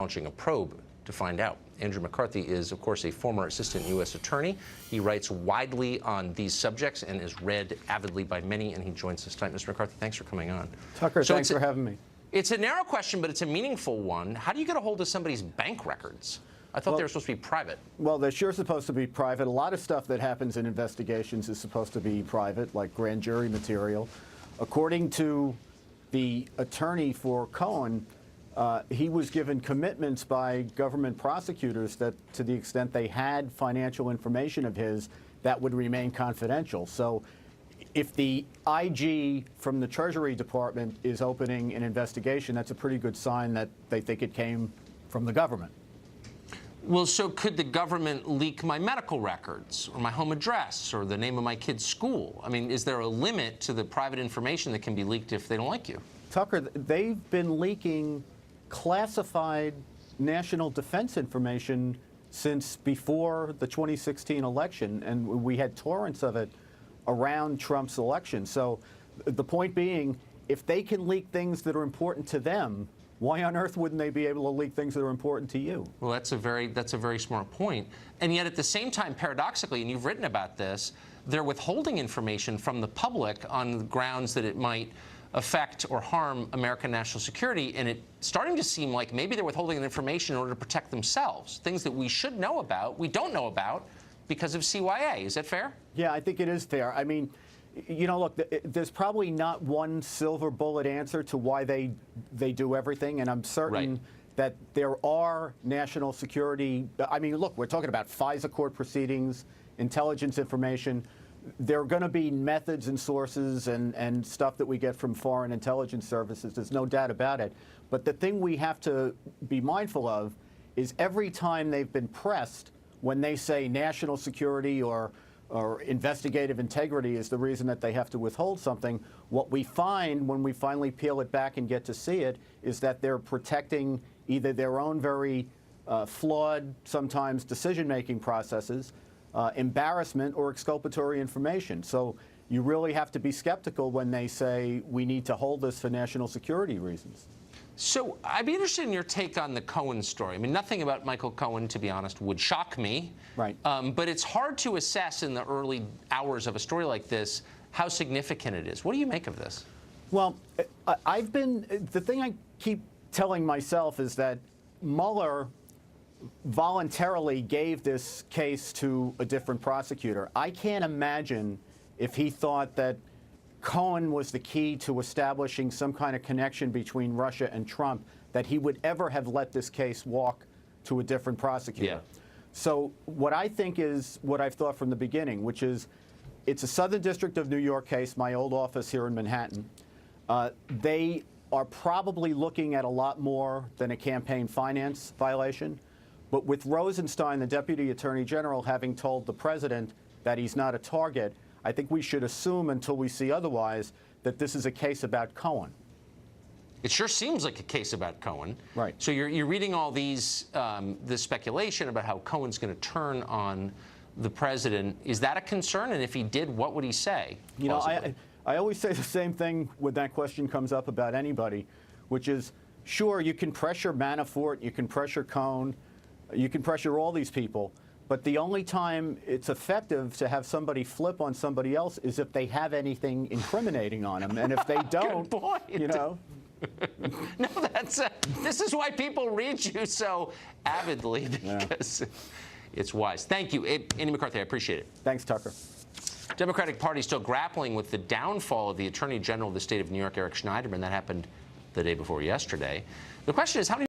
launching a probe to find out. Andrew McCarthy is, of course, a former assistant U.S. attorney. He writes widely on these subjects and is read avidly by many, and he joins us tonight. Mr. McCarthy, thanks for coming on. Tucker, thanks for having me. It's a narrow question, but it's a meaningful one. How do you get a hold of somebody's bank records? I thought they were supposed to be private. Well, they're sure supposed to be private. A lot of stuff that happens in investigations is supposed to be private, like grand jury material. According to the attorney for Cohen, he was given commitments by government prosecutors that to the extent they had financial information of his, that would remain confidential. So if the IG from the Treasury Department is opening an investigation, that's a pretty good sign that they think it came from the government. Well, so could the government leak my medical records or my home address or the name of my kid's school? I mean, is there a limit to the private information that can be leaked if they don't like you? Tucker, they've been leaking classified national defense information since before the 2016 election, and we had torrents of it around Trump's election. So the point being, if they can leak things that are important to them, why on earth wouldn't they be able to leak things that are important to you? Well, that's a very smart point. And yet at the same time, paradoxically, and you've written about this, they're withholding information from the public on the grounds that it might affect or harm American national security, and it's starting to seem like maybe they're withholding information in order to protect themselves, things that we should know about, we don't know about because of CYA. Is that fair? Yeah, I think it is fair. I mean, you know, look, there's probably not one silver bullet answer to why they do everything, and I'm certain that there are national security. I mean, look, we're talking about FISA court proceedings, intelligence information. There are going to be methods and sources and stuff that we get from foreign intelligence services. There's no doubt about it. But the thing we have to be mindful of is every time they've been pressed, when they say national security or investigative integrity is the reason that they have to withhold something, what we find when we finally peel it back and get to see it is that they're protecting either their own very flawed, sometimes decision-making processes, embarrassment, or exculpatory information. So you really have to be skeptical when they say we need to hold this for national security reasons. So I'd be interested in your take on the Cohen story. I mean, nothing about Michael Cohen, to be honest, would shock me. Right. But it's hard to assess in the early hours of a story like this how significant it is. What do you make of this? Well, the thing I keep telling myself is that Mueller voluntarily gave this case to a different prosecutor. I can't imagine if he thought that Cohen was the key to establishing some kind of connection between Russia and Trump, that he would ever have let this case walk to a different prosecutor. Yeah. So what I think is what I've thought from the beginning, which is it's a Southern District of New York case, my old office here in Manhattan. They are probably looking at a lot more than a campaign finance violation. But with Rosenstein, the Deputy Attorney General, having told the President that he's not a target, I think we should assume until we see otherwise that this is a case about Cohen. It sure seems like a case about Cohen. Right. So you're reading all these this speculation about how Cohen's going to turn on the president. Is that a concern? And if he did, what would he say? You know, I always say the same thing when that question comes up about anybody, which is, sure, you can pressure Manafort, you can pressure Cohen, you can pressure all these people. But the only time it's effective to have somebody flip on somebody else is if they have anything incriminating on them. And if they don't, Good point. You know. No, this is why people read you so avidly, because it's wise. Thank you, Andy McCarthy. I appreciate it. Thanks, Tucker. Democratic Party still grappling with the downfall of the Attorney General of the state of New York, Eric Schneiderman. That happened the day before yesterday. The question is, how many